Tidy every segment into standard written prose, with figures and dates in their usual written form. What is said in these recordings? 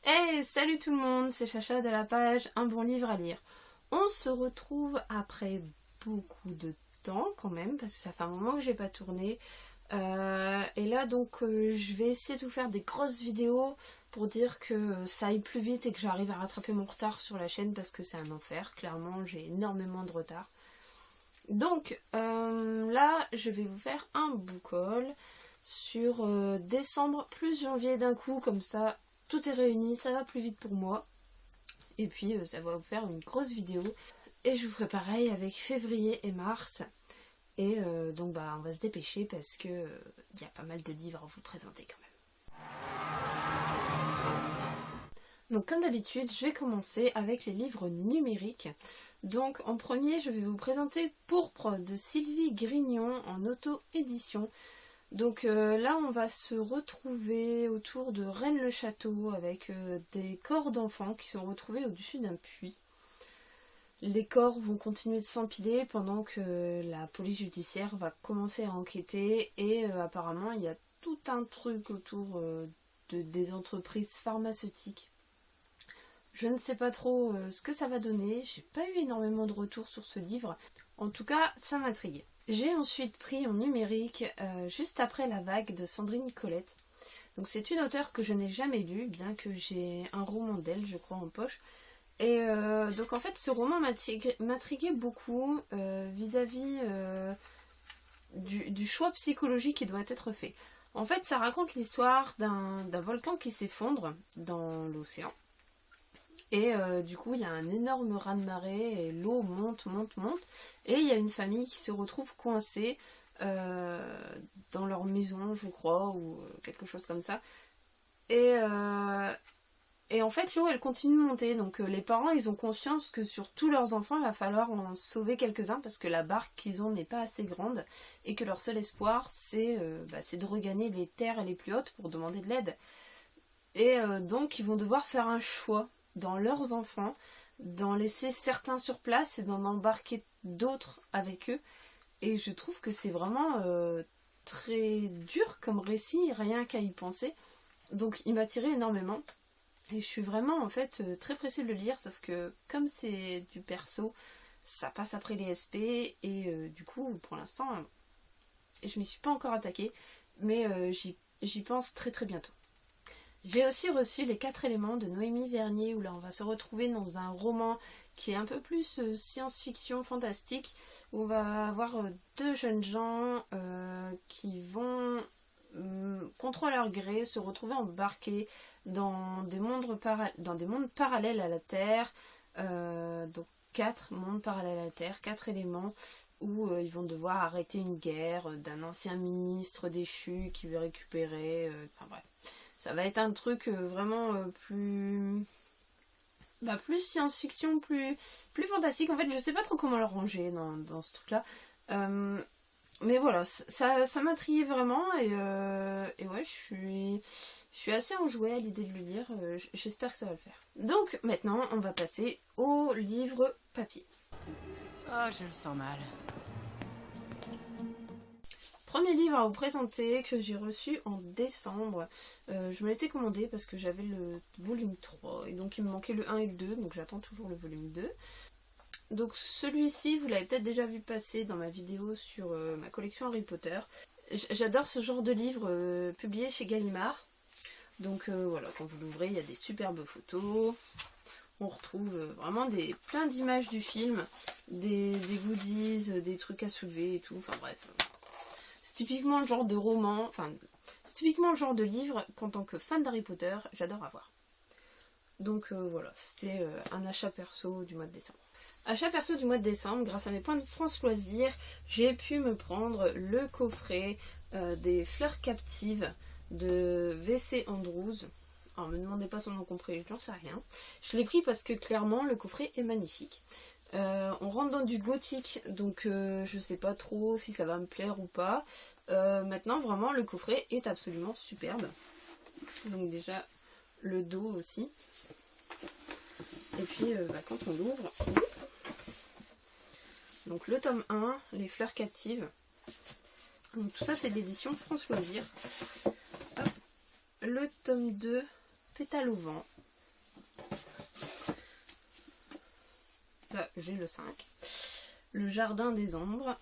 Hey, salut tout le monde, c'est Chacha de la page Un bon livre à lire. On se retrouve après beaucoup de temps quand même, parce que ça fait un moment que j'ai pas tourné. Et là donc je vais essayer de vous faire des grosses vidéos pour dire que ça aille plus vite et que j'arrive à rattraper mon retard sur la chaîne parce que c'est un enfer, clairement j'ai énormément de retard. Donc là je vais vous faire un book haul sur décembre plus janvier d'un coup, comme ça tout est réuni, ça va plus vite pour moi. Et puis ça va vous faire une grosse vidéo. Et je vous ferai pareil avec février et mars. Et donc on va se dépêcher parce que y a pas mal de livres à vous présenter quand même. Donc comme d'habitude, je vais commencer avec les livres numériques. Donc en premier, je vais vous présenter Pourpre de Sylvie Grignon en auto-édition. Donc là on va se retrouver autour de Rennes-le-Château avec des corps d'enfants qui sont retrouvés au-dessus d'un puits. Les corps vont continuer de s'empiler pendant que la police judiciaire va commencer à enquêter et apparemment il y a tout un truc autour des entreprises pharmaceutiques. Je ne sais pas trop ce que ça va donner, j'ai pas eu énormément de retours sur ce livre, en tout cas ça m'intrigue. J'ai ensuite pris en numérique Juste après la vague de Sandrine Colette. Donc c'est une auteure que je n'ai jamais lue, bien que j'ai un roman d'elle, je crois, en poche. Et donc en fait ce roman m'intriguait beaucoup vis-à-vis du choix psychologique qui doit être fait. En fait ça raconte l'histoire d'un volcan qui s'effondre dans l'océan. Et du coup il y a un énorme raz-de-marée et l'eau monte. Et il y a une famille qui se retrouve coincée dans leur maison, je crois, ou quelque chose comme ça. Et en fait l'eau elle continue de monter. Donc les parents ils ont conscience que sur tous leurs enfants il va falloir en sauver quelques-uns parce que la barque qu'ils ont n'est pas assez grande. Et que leur seul espoir c'est de regagner les terres les plus hautes pour demander de l'aide. Et donc ils vont devoir faire un choix dans leurs enfants, d'en laisser certains sur place et d'en embarquer d'autres avec eux. Et je trouve que c'est vraiment très dur comme récit, rien qu'à y penser. Donc il m'a tiré énormément. Et je suis vraiment en fait très pressée de le lire, sauf que comme c'est du perso, ça passe après les SP. Et du coup, pour l'instant, je m'y suis pas encore attaquée. Mais j'y pense très très bientôt. J'ai aussi reçu Les 4 éléments de Noémie Vernier, où là on va se retrouver dans un roman qui est un peu plus science-fiction fantastique, où on va avoir deux jeunes gens qui vont, contre leur gré, se retrouver embarqués dans des mondes parallèles à la Terre, donc 4 mondes parallèles à la Terre, 4 éléments, où ils vont devoir arrêter une guerre d'un ancien ministre déchu qui veut récupérer, enfin bref. Ça va être un truc vraiment plus science-fiction, plus fantastique. En fait, je sais pas trop comment le ranger dans ce truc-là. Mais voilà, ça m'intriguait vraiment. Et ouais, je suis assez enjouée à l'idée de le lire. J'espère que ça va le faire. Donc maintenant, on va passer au livre papier. Oh, je le sens mal. Premier livre à vous présenter que j'ai reçu en décembre. Je me l'étais commandé parce que j'avais le volume 3 et donc il me manquait le 1 et le 2, donc j'attends toujours le volume 2. Donc celui-ci, vous l'avez peut-être déjà vu passer dans ma vidéo sur ma collection Harry Potter. J'adore ce genre de livre publié chez Gallimard. Donc voilà, quand vous l'ouvrez, il y a des superbes photos. On retrouve vraiment plein d'images du film, des goodies, des trucs à soulever et tout, enfin bref. C'est typiquement le genre de roman, enfin, c'est typiquement le genre de livre qu'en tant que fan d'Harry Potter, j'adore avoir. Donc voilà, c'était un achat perso du mois de décembre. Achat perso du mois de décembre, grâce à mes points de France Loisirs, j'ai pu me prendre le coffret des Fleurs Captives de V.C. Andrews. Alors me demandez pas son nom compris, j'en sais rien. Je l'ai pris parce que clairement le coffret est magnifique. On rentre dans du gothique, donc je sais pas trop si ça va me plaire ou pas. Maintenant, vraiment, le coffret est absolument superbe. Donc déjà, le dos aussi. Et puis, quand on l'ouvre... Donc le tome 1, Les Fleurs Captives. Donc tout ça, c'est de l'édition France Loisirs. Hop. Le tome 2, Pétale au vent. Là, j'ai le 5. Le jardin des ombres.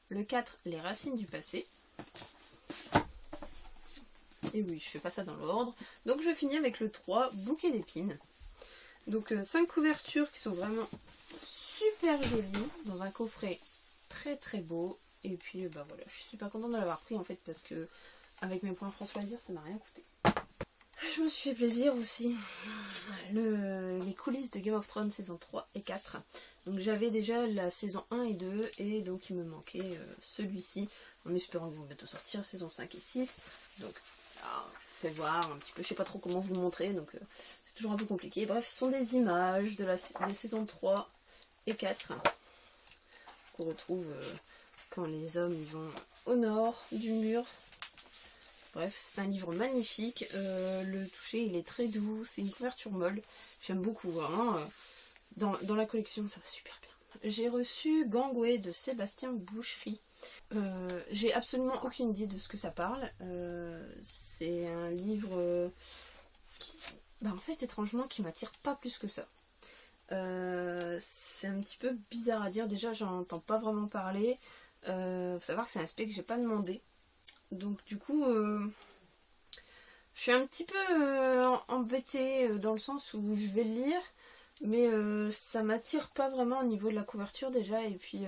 Le 4, les racines du passé. Et oui, je fais pas ça dans l'ordre. Donc je finis avec le 3, bouquet d'épines. Donc 5 couvertures qui sont vraiment super jolies, dans un coffret très très beau. Et puis bah voilà, je suis super contente de l'avoir pris en fait, parce que avec mes points France Loisirs, ça m'a rien coûté. Je me suis fait plaisir aussi. Les coulisses de Game of Thrones saison 3 et 4. Donc j'avais déjà la saison 1 et 2 et donc il me manquait celui-ci, en espérant que vous bientôt sortir saison 5 et 6. Donc alors, je vais voir un petit peu, je sais pas trop comment vous le montrer, donc c'est toujours un peu compliqué. Bref, ce sont des images de des saisons 3 et 4 qu'on retrouve quand les hommes ils vont au nord du mur. Bref, c'est un livre magnifique, le toucher il est très doux, c'est une couverture molle, j'aime beaucoup, vraiment, dans la collection ça va super bien. J'ai reçu Gangway de Sébastien Boucherie. J'ai absolument aucune idée de ce que ça parle, c'est un livre qui, bah en fait étrangement qui m'attire pas plus que ça. C'est un petit peu bizarre à dire, déjà j'en entends pas vraiment parler, faut savoir que c'est un aspect que j'ai pas demandé. Donc du coup, je suis un petit peu embêtée dans le sens où je vais le lire, mais ça m'attire pas vraiment au niveau de la couverture déjà, et puis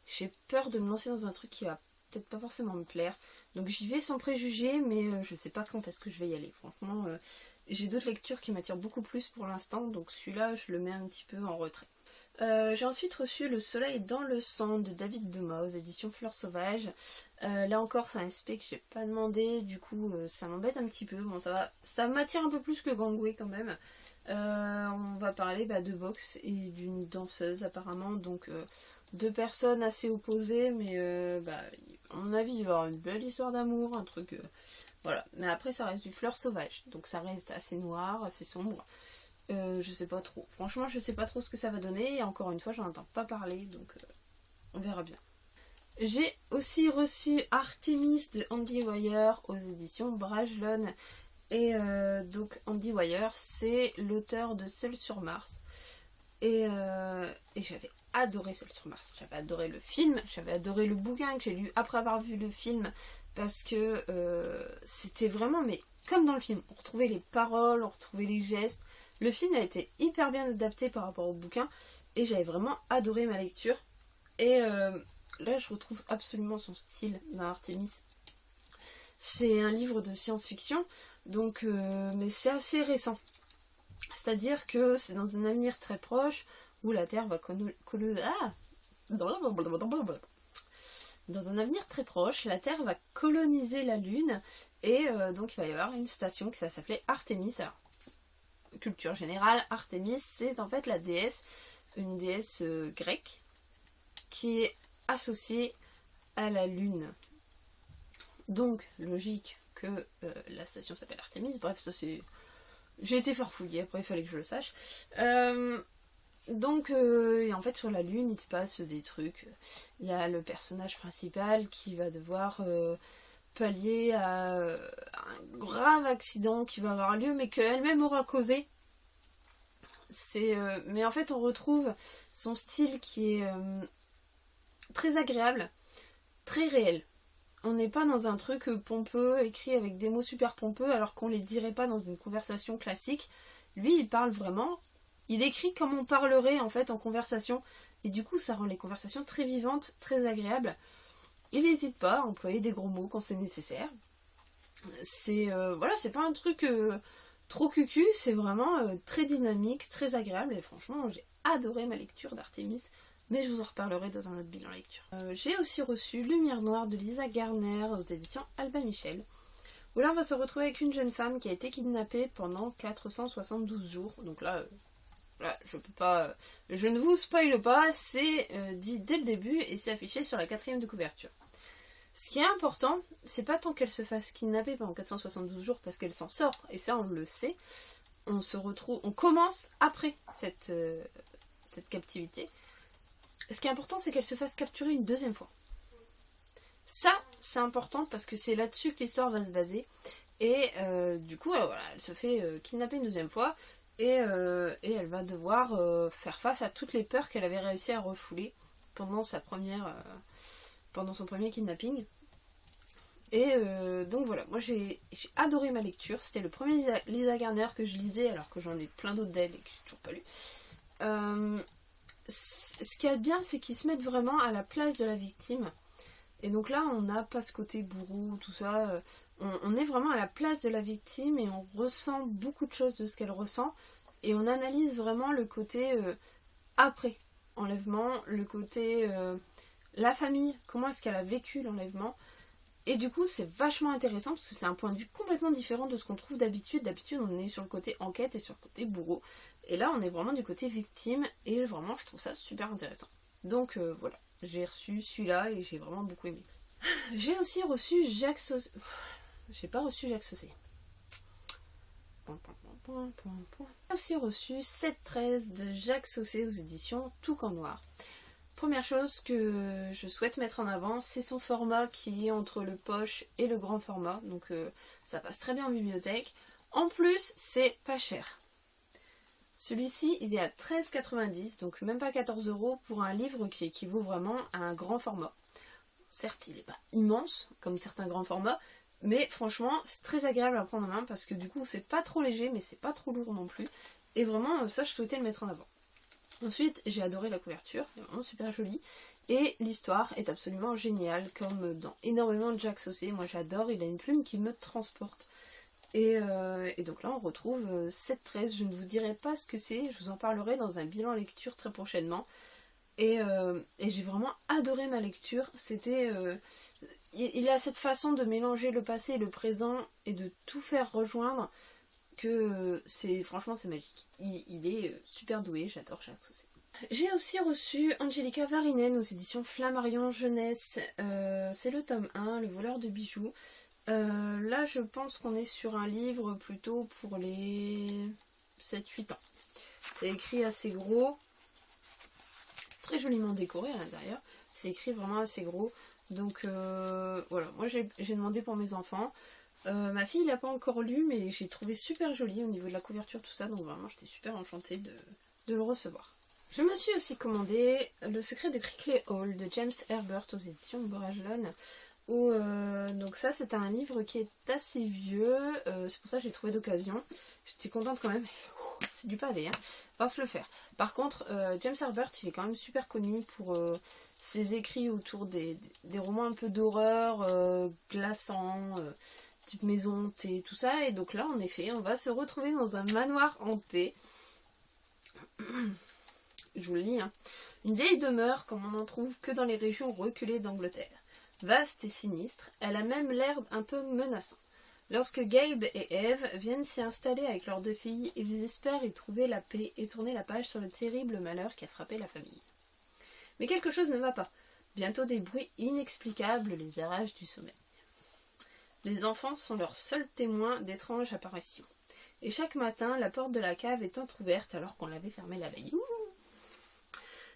j'ai peur de me lancer dans un truc qui va peut-être pas forcément me plaire. Donc j'y vais sans préjugés, mais je sais pas quand est-ce que je vais y aller. Franchement, j'ai d'autres lectures qui m'attirent beaucoup plus pour l'instant, donc celui-là je le mets un petit peu en retrait. J'ai ensuite reçu Le Soleil dans le sang de David Demas aux éditions Fleurs Sauvages. Là encore c'est un SP que j'ai pas demandé, du coup ça m'embête un petit peu. Bon ça m'attire un peu plus que Gangway quand même. On va parler de boxe et d'une danseuse apparemment, donc deux personnes assez opposées, mais à mon avis il va y avoir une belle histoire d'amour, un truc voilà. Mais après ça reste du Fleurs Sauvages, donc ça reste assez noir, assez sombre. Je sais pas trop. Franchement, je sais pas trop ce que ça va donner. Et encore une fois, j'en entends pas parler, donc on verra bien. J'ai aussi reçu Artemis de Andy Weir aux éditions Brajlon. Et donc Andy Weir, c'est l'auteur de Seul sur Mars. Et j'avais adoré Seul sur Mars. J'avais adoré le film, j'avais adoré le bouquin que j'ai lu après avoir vu le film. Parce que c'était vraiment, mais comme dans le film, on retrouvait les paroles, on retrouvait les gestes. Le film a été hyper bien adapté par rapport au bouquin et j'avais vraiment adoré ma lecture. Et là, je retrouve absolument son style dans Artemis. C'est un livre de science-fiction, donc mais c'est assez récent. C'est-à-dire que c'est dans un avenir très proche où la Terre va Dans un avenir très proche, la Terre va coloniser la Lune et donc il va y avoir une station qui va s'appeler Artemis. Alors, culture générale, Artemis, c'est en fait la déesse, une déesse grecque qui est associée à la Lune. Donc, logique que la station s'appelle Artemis. Bref, ça c'est... J'ai été farfouillée, après il fallait que je le sache. Donc, et en fait, sur la Lune, il se passe des trucs. Il y a le personnage principal qui va devoir pallier à un grave accident qui va avoir lieu, mais qu'elle-même aura causé. Mais en fait, on retrouve son style qui est très agréable, très réel. On n'est pas dans un truc pompeux, écrit avec des mots super pompeux, alors qu'on les dirait pas dans une conversation classique. Lui, il parle vraiment... Il écrit comme on parlerait en fait en conversation, et du coup ça rend les conversations très vivantes, très agréables. Il n'hésite pas à employer des gros mots quand c'est nécessaire. C'est pas un truc trop cucu, c'est vraiment très dynamique, très agréable, et franchement j'ai adoré ma lecture d'Artemis, mais je vous en reparlerai dans un autre bilan lecture. J'ai aussi reçu Lumière Noire de Lisa Garner aux éditions Albin Michel, où là on va se retrouver avec une jeune femme qui a été kidnappée pendant 472 jours, donc là je ne vous spoile pas, c'est dit dès le début et c'est affiché sur la 4e de couverture. Ce qui est important, c'est pas tant qu'elle se fasse kidnapper pendant 472 jours parce qu'elle s'en sort, et ça on le sait, on commence après cette captivité. Ce qui est important, c'est qu'elle se fasse capturer une deuxième fois. Ça, c'est important parce que c'est là-dessus que l'histoire va se baser. Et du coup, alors voilà, elle se fait kidnapper une deuxième fois. Et elle va devoir faire face à toutes les peurs qu'elle avait réussi à refouler pendant pendant son premier kidnapping. Et donc voilà, moi j'ai adoré ma lecture. C'était le premier Lisa Garner que je lisais, alors que j'en ai plein d'autres d'elle et que j'ai toujours pas lu. Ce qui est bien, c'est qu'ils se mettent vraiment à la place de la victime. Et donc là, on n'a pas ce côté bourreau, tout ça. On est vraiment à la place de la victime et on ressent beaucoup de choses de ce qu'elle ressent. Et on analyse vraiment le côté après enlèvement, le côté la famille, comment est-ce qu'elle a vécu l'enlèvement. Et du coup, c'est vachement intéressant parce que c'est un point de vue complètement différent de ce qu'on trouve d'habitude. D'habitude, on est sur le côté enquête et sur le côté bourreau. Et là, on est vraiment du côté victime et vraiment, je trouve ça super intéressant. Donc voilà, j'ai reçu celui-là et j'ai vraiment beaucoup aimé. J'ai aussi reçu Jacques Saucé. J'ai pas reçu Jacques Saucé. J'ai aussi reçu 7-13 de Jacques Saucé aux éditions Tout Camp Noir. Première chose que je souhaite mettre en avant, c'est son format qui est entre le poche et le grand format. Donc ça passe très bien en bibliothèque. En plus, c'est pas cher. Celui-ci, il est à 13,90, donc même pas 14 € pour un livre qui équivaut vraiment à un grand format. Certes, il n'est pas immense, comme certains grands formats, mais franchement, c'est très agréable à prendre en main parce que du coup, c'est pas trop léger, mais c'est pas trop lourd non plus. Et vraiment, ça, je souhaitais le mettre en avant. Ensuite, j'ai adoré la couverture, elle est vraiment super jolie. Et l'histoire est absolument géniale, comme dans énormément de Jacques Saucé. Moi, j'adore, il a une plume qui me transporte. Et donc là, on retrouve 7-13. Je ne vous dirai pas ce que c'est, je vous en parlerai dans un bilan lecture très prochainement. Et j'ai vraiment adoré ma lecture. C'était... il a cette façon de mélanger le passé et le présent et de tout faire rejoindre que franchement c'est magique. Il est super doué, j'adore Jacques Saucé. J'ai aussi reçu Angelica Varinen aux éditions Flammarion Jeunesse. C'est le tome 1, Le voleur de bijoux. Là je pense qu'on est sur un livre plutôt pour les 7-8 ans. C'est écrit assez gros. C'est très joliment décoré à l'intérieur. C'est écrit vraiment assez gros. Donc voilà, moi j'ai demandé pour mes enfants. Ma fille l'a pas encore lu, mais j'ai trouvé super joli au niveau de la couverture, tout ça. Donc vraiment j'étais super enchantée de le recevoir. Je me suis aussi commandé Le secret de Crickley Hall de James Herbert aux éditions Borajlon. Donc ça c'est un livre qui est assez vieux, c'est pour ça que j'ai trouvé d'occasion. J'étais contente quand même, c'est du pavé, hein, va se le faire. Par contre, James Herbert il est quand même super connu pour ses écrits autour des romans un peu d'horreur, glaçants, type maison hantée, tout ça. Et donc là en effet on va se retrouver dans un manoir hanté. Je vous le lis, hein. Une vieille demeure comme on n'en trouve que dans les régions reculées d'Angleterre. Vaste et sinistre, elle a même l'air un peu menaçant. Lorsque Gabe et Eve viennent s'y installer avec leurs 2 filles, ils espèrent y trouver la paix et tourner la page sur le terrible malheur qui a frappé la famille. Mais quelque chose ne va pas. Bientôt des bruits inexplicables les arrachent du sommeil. Les enfants sont leurs seuls témoins d'étranges apparitions. Et chaque matin, la porte de la cave est entrouverte alors qu'on l'avait fermée la veille.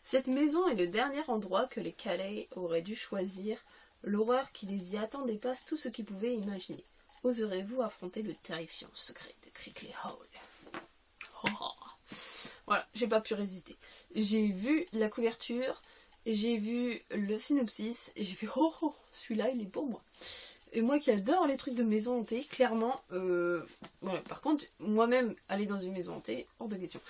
Cette maison est le dernier endroit que les Calais auraient dû choisir. L'horreur qui les y attend dépasse tout ce qu'ils pouvaient imaginer. Oserez-vous affronter le terrifiant secret de Crickley Hall? Voilà, j'ai pas pu résister. J'ai vu la couverture, j'ai vu le synopsis, et j'ai fait oh, celui-là il est pour moi. Et moi qui adore les trucs de maison hantée, clairement, voilà. Par contre, moi-même, aller dans une maison hantée, hors de question.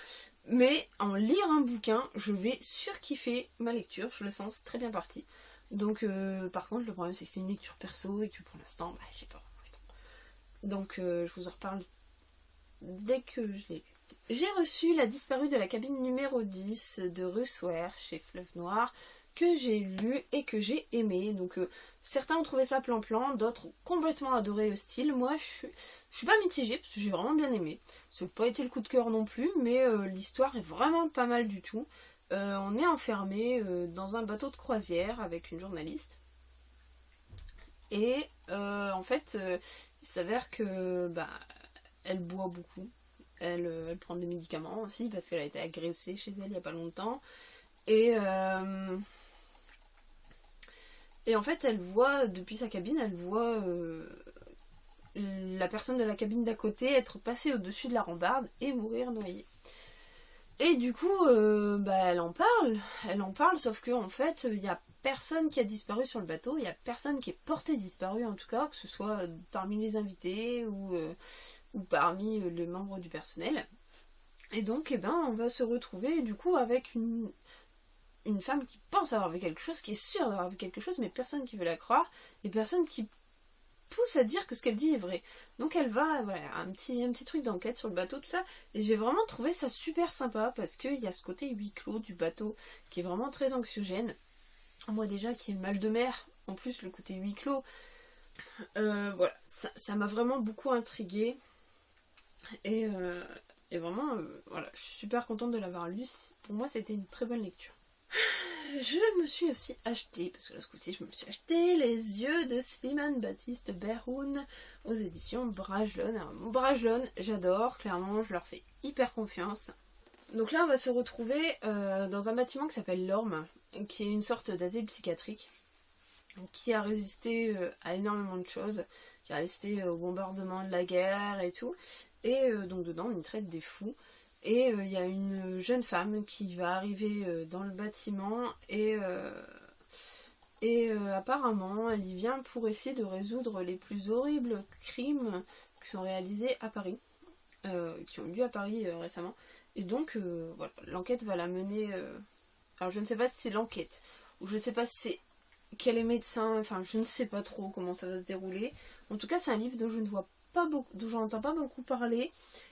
Mais en lire un bouquin, je vais surkiffer ma lecture, je le sens très bien parti. Donc, par contre, le problème c'est que c'est une lecture perso et que pour l'instant, j'ai pas vraiment le temps. Donc, je vous en reparle dès que je l'ai lu. J'ai reçu La disparue de la cabine numéro 10 de Russ Ware chez Fleuve Noir, que j'ai lu et que j'ai aimé. Donc certains ont trouvé ça plan-plan, d'autres ont complètement adoré le style. Moi je suis pas mitigée parce que j'ai vraiment bien aimé. Ça n'a pas été le coup de cœur non plus, mais l'histoire est vraiment pas mal du tout. On est enfermé dans un bateau de croisière avec une journaliste. Et en fait, il s'avère que elle boit beaucoup. Elle prend des médicaments aussi parce qu'elle a été agressée chez elle il n'y a pas longtemps. Et en fait, elle voit, depuis sa cabine, elle voit la personne de la cabine d'à côté être passée au-dessus de la rambarde et mourir noyée. Et du coup, elle en parle, sauf que en fait, il y a personne qui a disparu sur le bateau, il y a personne qui est porté disparu en tout cas, que ce soit parmi les invités ou parmi les membres du personnel. Et donc, on va se retrouver du coup avec une femme qui pense avoir vu quelque chose, qui est sûre d'avoir vu quelque chose, mais personne qui veut la croire, et personne qui pousse à dire que ce qu'elle dit est vrai. Donc elle va, voilà, un petit truc d'enquête sur le bateau, tout ça, et j'ai vraiment trouvé ça super sympa, parce qu'il y a ce côté huis clos du bateau, qui est vraiment très anxiogène. Moi déjà, qui ai le mal de mer, en plus le côté huis clos, voilà, ça m'a vraiment beaucoup intriguée, et vraiment, voilà, je suis super contente de l'avoir lu. Pour moi, c'était une très bonne lecture. Je me suis aussi acheté, parce que là ce coup-ci je me suis acheté Les yeux de Slimane Baptiste Berhoun aux éditions Brajlon. Alors Brajlon, j'adore, clairement, je leur fais hyper confiance. Donc là on va se retrouver dans un bâtiment qui s'appelle l'Orme, qui est une sorte d'asile psychiatrique, qui a résisté à énormément de choses, qui a résisté au bombardement de la guerre et tout, et donc dedans on y traite des fous. Et il y a une jeune femme qui va arriver dans le bâtiment et apparemment elle y vient pour essayer de résoudre les plus horribles crimes qui sont réalisés à Paris, qui ont eu lieu à Paris récemment. Et donc voilà, l'enquête va la mener... alors je ne sais pas si c'est l'enquête, ou je ne sais pas si c'est qu'elle est médecin, enfin je ne sais pas trop comment ça va se dérouler. En tout cas c'est un livre dont je ne vois pas beaucoup, dont j'en entends pas beaucoup parler.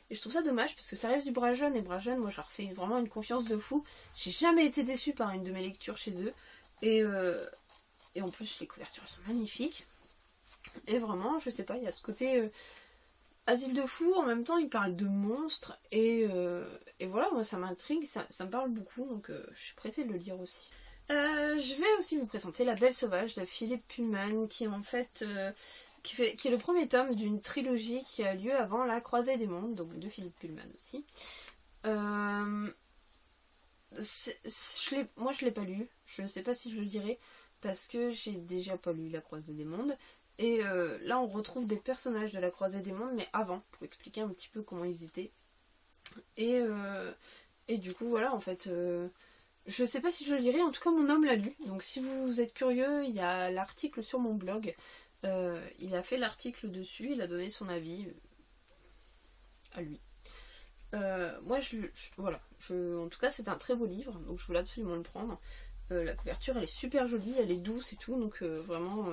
Et je trouve ça dommage parce que ça reste du Brajlon, et Brajlon, moi je leur fais vraiment une confiance de fou. J'ai jamais été déçue par une de mes lectures chez eux. Et en plus les couvertures sont magnifiques. Et vraiment, je sais pas, il y a ce côté asile de fous, en même temps ils parlent de monstres. Et voilà, moi ça m'intrigue, ça me parle beaucoup, donc je suis pressée de le lire aussi. Je vais aussi vous présenter La Belle Sauvage de Philippe Pullman, qui en fait... qui est le premier tome d'une trilogie qui a lieu avant La Croisée des Mondes, donc de Philippe Pullman aussi. Moi je l'ai pas lu, je sais pas si je le dirai, parce que j'ai déjà pas lu La Croisée des Mondes. Et là on retrouve des personnages de La Croisée des Mondes, mais avant, pour expliquer un petit peu comment ils étaient. Et du coup voilà, en fait... je sais pas si je le lirai, en tout cas mon homme l'a lu. Donc si vous êtes curieux, il y a l'article sur mon blog. Il a fait l'article dessus, il a donné son avis à lui. Moi, voilà. En tout cas, c'est un très beau livre, donc je voulais absolument le prendre. La couverture, elle est super jolie, elle est douce et tout, donc vraiment,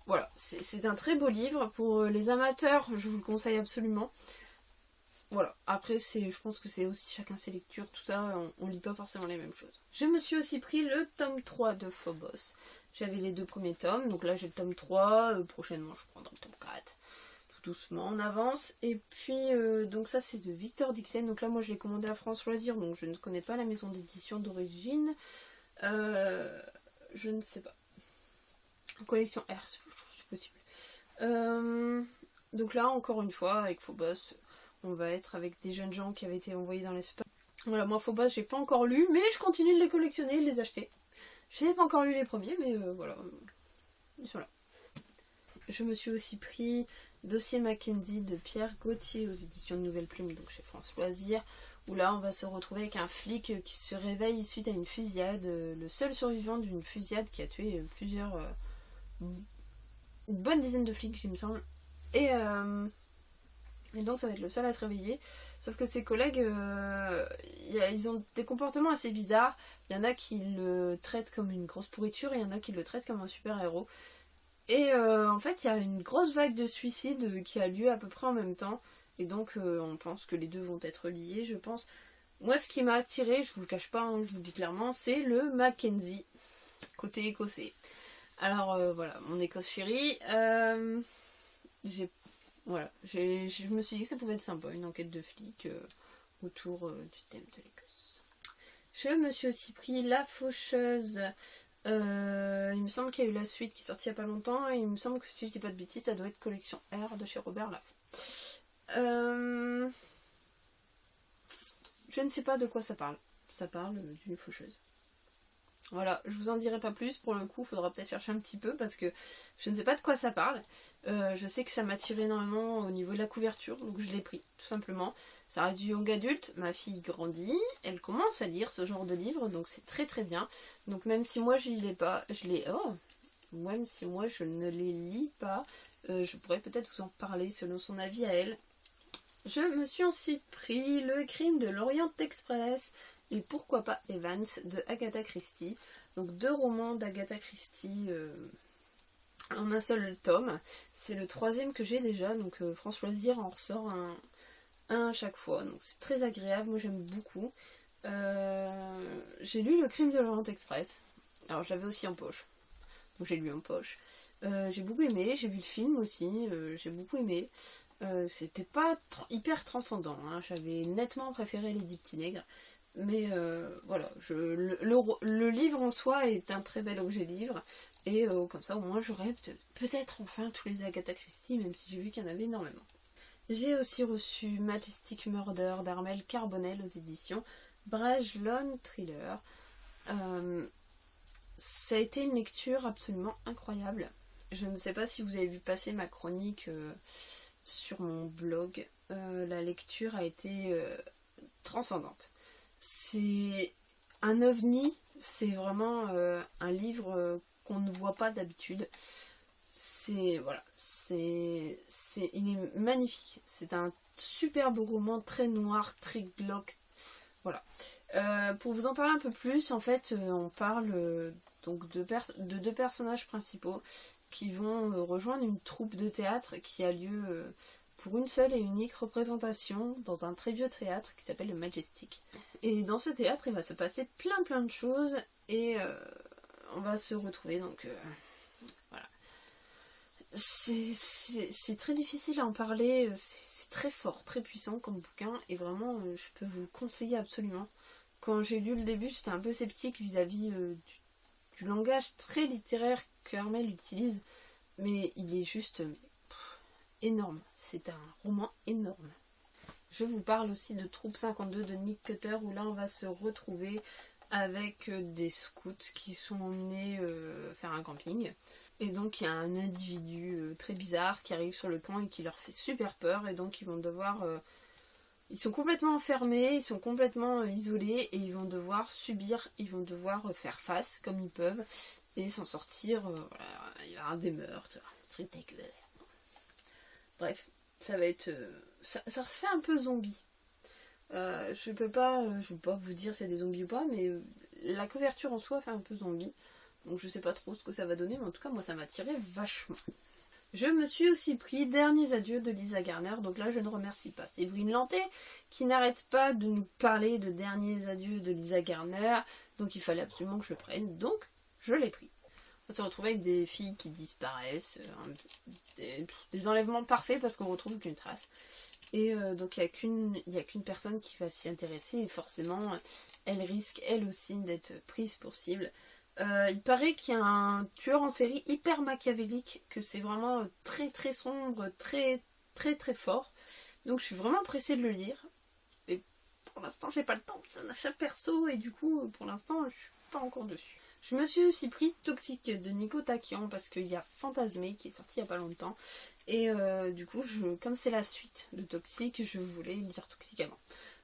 voilà. C'est un très beau livre. Pour les amateurs, je vous le conseille absolument. Voilà. Après, je pense que c'est aussi chacun ses lectures, tout ça, on lit pas forcément les mêmes choses. Je me suis aussi pris le tome 3 de Phobos. J'avais les 2 premiers tomes, donc là j'ai le tome 3, prochainement je prendrai le tome 4, tout doucement on avance. Et puis donc ça c'est de Victor Dixon, donc là moi je l'ai commandé à France Loisirs, donc je ne connais pas la maison d'édition d'origine, je ne sais pas, collection R, c'est possible. Donc là encore une fois avec Phobos, on va être avec des jeunes gens qui avaient été envoyés dans l'espace. Voilà, moi Phobos j'ai pas encore lu, mais je continue de les collectionner et de les acheter. Je n'ai pas encore lu les premiers, mais voilà, ils sont là. Je me suis aussi pris Dossier Mackenzie de Pierre Gauthier aux éditions de Nouvelle Plume, donc chez France Loisirs, où là on va se retrouver avec un flic qui se réveille suite à une fusillade, le seul survivant d'une fusillade qui a tué une bonne dizaine de flics, il me semble. Et donc ça va être le seul à se réveiller. Sauf que ses collègues, ils ont des comportements assez bizarres. Il y en a qui le traitent comme une grosse pourriture et il y en a qui le traitent comme un super-héros. Et en fait, il y a une grosse vague de suicides qui a lieu à peu près en même temps. Et donc, on pense que les deux vont être liés, je pense. Moi, ce qui m'a attiré, je vous le cache pas, hein, je vous le dis clairement, c'est le Mackenzie, côté écossais. Alors, voilà, mon Écosse chérie, je me suis dit que ça pouvait être sympa, une enquête de flic autour du thème de l'Écosse. Je me suis aussi pris La Faucheuse. Il me semble qu'il y a eu la suite qui est sortie il n'y a pas longtemps, et il me semble que si je dis pas de bêtises, ça doit être collection R de chez Robert Laffont. Je ne sais pas de quoi ça parle. Ça parle d'une faucheuse. Voilà, je vous en dirai pas plus, pour le coup, faudra peut-être chercher un petit peu parce que je ne sais pas de quoi ça parle. Je sais que ça m'attire énormément au niveau de la couverture, donc je l'ai pris, tout simplement. Ça reste du young adulte, ma fille grandit, elle commence à lire ce genre de livre, donc c'est très très bien. Donc même si moi je lis pas, même si moi je ne les lis pas, je pourrais peut-être vous en parler selon son avis à elle. Je me suis ensuite pris Le Crime de l'Orient Express et pourquoi pas Evans de Agatha Christie. Donc 2 romans d'Agatha Christie en un seul tome. C'est le 3e que j'ai déjà, donc France Loisirs en ressort un à chaque fois. Donc c'est très agréable, moi j'aime beaucoup. J'ai lu Le Crime de l'Orient Express. Alors j'avais aussi en poche. Donc j'ai lu en poche. J'ai beaucoup aimé, j'ai vu le film aussi, j'ai beaucoup aimé. C'était pas hyper transcendant, hein. J'avais nettement préféré Les 10 petits nègres. Mais voilà, le livre en soi est un très bel objet livre. Et comme ça, au moins, j'aurais peut-être enfin tous les Agatha Christie, même si j'ai vu qu'il y en avait énormément. J'ai aussi reçu Majestic Murder d'Armel Carbonell aux éditions Brajlon Thriller. Ça a été une lecture absolument incroyable. Je ne sais pas si vous avez vu passer ma chronique sur mon blog. La lecture a été transcendante. C'est un ovni, c'est vraiment un livre qu'on ne voit pas d'habitude. Il est magnifique. C'est un superbe roman très noir, très glauque. Voilà. Pour vous en parler un peu plus, en fait, on parle donc de 2 personnages principaux qui vont rejoindre une troupe de théâtre qui a lieu pour une seule et unique représentation dans un très vieux théâtre qui s'appelle le Majestic. Et dans ce théâtre, il va se passer plein de choses et on va se retrouver, donc voilà. C'est très difficile à en parler, c'est très fort, très puissant comme bouquin et vraiment je peux vous le conseiller absolument. Quand j'ai lu le début, j'étais un peu sceptique vis-à-vis du langage très littéraire que Armel utilise, mais il est juste énorme. C'est un roman énorme. Je vous parle aussi de Troupe 52 de Nick Cutter, où là on va se retrouver avec des scouts qui sont emmenés faire un camping. Et donc il y a un individu très bizarre qui arrive sur le camp et qui leur fait super peur, et donc ils vont devoir... ils sont complètement enfermés, ils sont complètement isolés, et ils vont devoir subir, ils vont devoir faire face comme ils peuvent, et s'en sortir. Voilà, il y aura des meurtres, des trucs dégueux. Bref, ça va être... ça se fait un peu zombie. Je peux pas vous dire si c'est des zombies ou pas, mais la couverture en soi fait un peu zombie. Donc je sais pas trop ce que ça va donner, mais en tout cas moi ça m'a tiré vachement. Je me suis aussi pris Derniers adieux de Lisa Garner, donc là je ne remercie pas Séverine Lanté qui n'arrête pas de nous parler de Derniers adieux de Lisa Garner, donc il fallait absolument que je le prenne, donc je l'ai pris. On va se retrouver avec des filles qui disparaissent, des enlèvements parfaits parce qu'on retrouve qu'une trace. Et donc il n'y a qu'une personne qui va s'y intéresser et forcément elle risque elle aussi d'être prise pour cible. Il paraît qu'il y a un tueur en série hyper machiavélique, que c'est vraiment très très sombre, très très très fort. Donc je suis vraiment pressée de le lire. Et pour l'instant j'ai pas le temps, c'est un achat perso et du coup pour l'instant je suis pas encore dessus. Je me suis aussi pris Toxique de Nico Takian parce qu'il y a Fantasmé qui est sorti il y a pas longtemps. Et du coup, comme c'est la suite de Toxique, je voulais lire Toxique avant.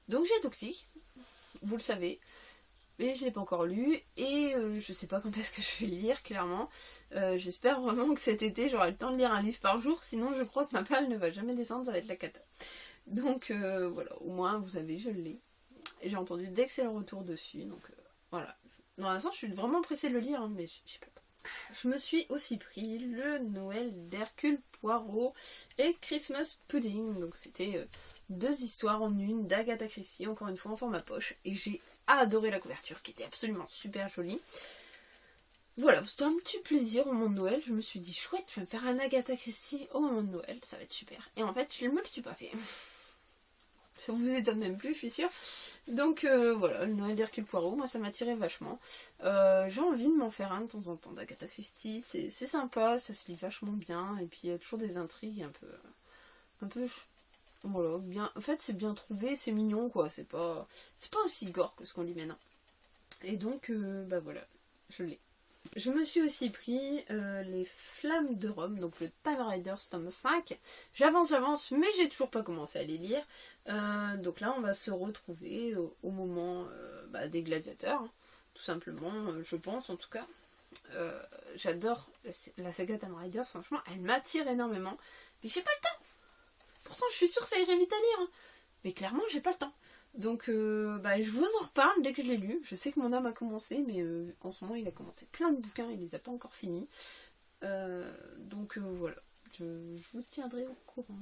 Donc j'ai Toxique, vous le savez, mais je ne l'ai pas encore lu. Et je sais pas quand est-ce que je vais le lire, clairement. J'espère vraiment que cet été, j'aurai le temps de lire un livre par jour. Sinon, je crois que ma palle ne va jamais descendre, ça va être la cata. Donc voilà, au moins, vous savez, je l'ai. Et j'ai entendu d'excellents retours dessus. Donc voilà. Dans l'instant, je suis vraiment pressée de le lire, hein, mais je sais pas. Je me suis aussi pris le Noël d'Hercule Poirot et Christmas Pudding. Donc c'était 2 histoires en une d'Agatha Christie, encore une fois en format poche. Et j'ai adoré la couverture qui était absolument super jolie. Voilà, c'était un petit plaisir au moment de Noël. Je me suis dit chouette, je vais me faire un Agatha Christie au moment de Noël, ça va être super. Et en fait, je ne me le suis pas fait. Ça vous étonne même plus, je suis sûre. Donc voilà, le Noël d'Hercule Poirot, moi ça m'a tiré vachement. J'ai envie de m'en faire un de temps en temps d'Agatha Christie. C'est sympa, ça se lit vachement bien. Et puis il y a toujours des intrigues un peu voilà, bien. En fait c'est bien trouvé, c'est mignon quoi. C'est pas aussi gore que ce qu'on lit maintenant. Et donc bah voilà. je l'ai. Je me suis aussi pris les Flammes de Rome, donc le Time Riders tome 5. J'avance, mais j'ai toujours pas commencé à les lire. Donc là, on va se retrouver au moment des gladiateurs, hein, tout simplement, je pense en tout cas. J'adore la saga Time Riders, franchement, elle m'attire énormément. Mais j'ai pas le temps. Pourtant, je suis sûre que ça irait vite à lire. Hein. Mais clairement, j'ai pas le temps. Donc, je vous en reparle dès que je l'ai lu. Je sais que mon homme a commencé, mais en ce moment, il a commencé plein de bouquins, il les a pas encore finis. Voilà, je vous tiendrai au courant.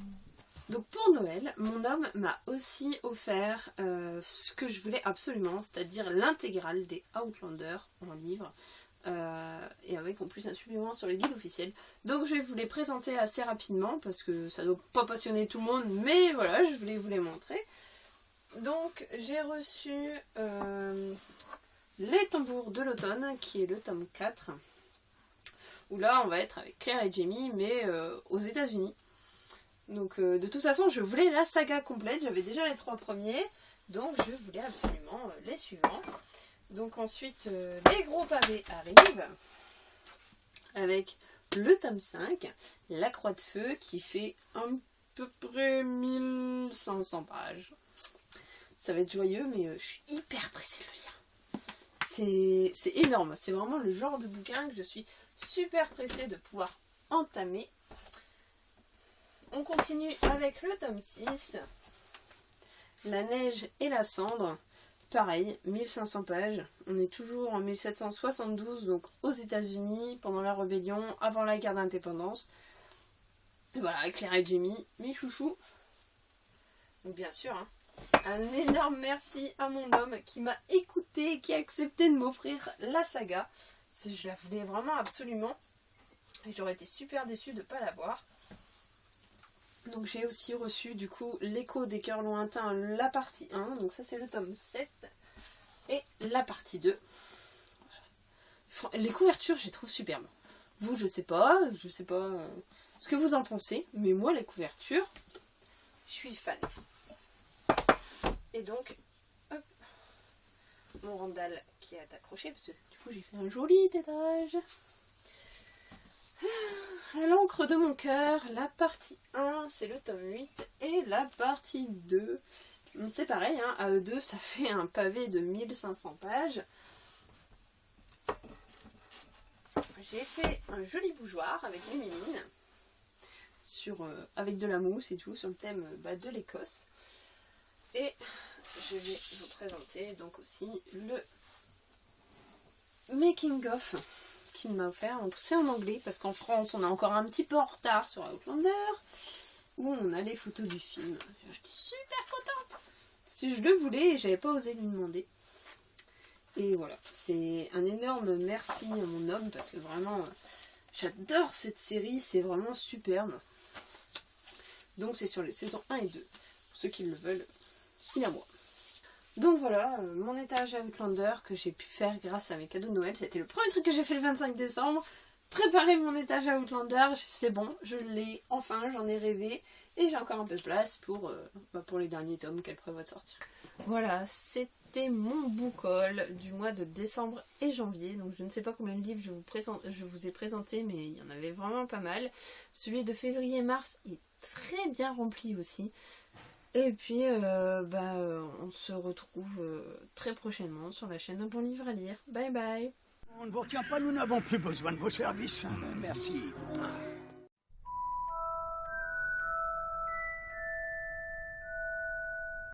Donc pour Noël, mon homme m'a aussi offert ce que je voulais absolument, c'est-à-dire l'intégrale des Outlander en livre. Et avec en plus un supplément sur les guides officiels. Donc je vais vous les présenter assez rapidement parce que ça ne doit pas passionner tout le monde, mais voilà, je voulais vous les montrer. Donc j'ai reçu Les Tambours de l'automne, qui est le tome 4, où là on va être avec Claire et Jamie, mais aux États-Unis. Donc de toute façon je voulais la saga complète, j'avais déjà les 3 premiers, donc je voulais absolument les suivants. Donc ensuite, les gros pavés arrivent avec le tome 5, La Croix de Feu, qui fait à peu près 1500 pages. Ça va être joyeux, mais je suis hyper pressée de le lire. C'est énorme, c'est vraiment le genre de bouquin que je suis super pressée de pouvoir entamer. On continue avec le tome 6, La Neige et la Cendre. Pareil, 1500 pages. On est toujours en 1772, donc aux États-Unis, pendant la rébellion, avant la guerre d'indépendance. Et voilà, Claire et Jamie, mes chouchous. Donc bien sûr, hein, un énorme merci à mon homme qui m'a écouté et qui a accepté de m'offrir la saga. Je la voulais vraiment absolument. Et j'aurais été super déçue de ne pas l'avoir. Donc j'ai aussi reçu du coup L'écho des cœurs lointains, la partie 1, donc ça c'est le tome 7, et la partie 2. Les couvertures je les trouve superbes. Vous je sais pas ce que vous en pensez, mais moi les couvertures, je suis fan. Et donc, hop, mon Randall qui est accroché, parce que du coup j'ai fait un joli tétrage. À l'encre de mon cœur, la partie 1 c'est le tome 8 et la partie 2 c'est pareil, hein, à eux deux ça fait un pavé de 1500 pages. J'ai fait un joli bougeoir avec mes mimines avec de la mousse et tout sur le thème de l'Écosse. Et je vais vous présenter donc aussi le making of qu'il m'a offert. Donc c'est en anglais parce qu'en France on est encore un petit peu en retard sur Outlander, où on a les photos du film. J'étais super contente parce que je le voulais et j'avais pas osé lui demander. Et voilà, c'est un énorme merci à mon homme parce que vraiment j'adore cette série, c'est vraiment superbe. Donc c'est sur les saisons 1 et 2. Pour ceux qui le veulent, il est à moi. Donc voilà, mon étage Outlander que j'ai pu faire grâce à mes cadeaux de Noël. C'était le premier truc que j'ai fait le 25 décembre. Préparer mon étage Outlander, c'est bon, je l'ai enfin, j'en ai rêvé. Et j'ai encore un peu de place pour les derniers tomes qu'elle prévoit de sortir. Voilà, c'était mon book haul du mois de décembre et janvier. Donc je ne sais pas combien de livres je vous ai présenté, mais il y en avait vraiment pas mal. Celui de février et mars est très bien rempli aussi. Et puis, on se retrouve très prochainement sur la chaîne Un Bon Livre à Lire. Bye bye. On ne vous retient pas, nous n'avons plus besoin de vos services. Merci.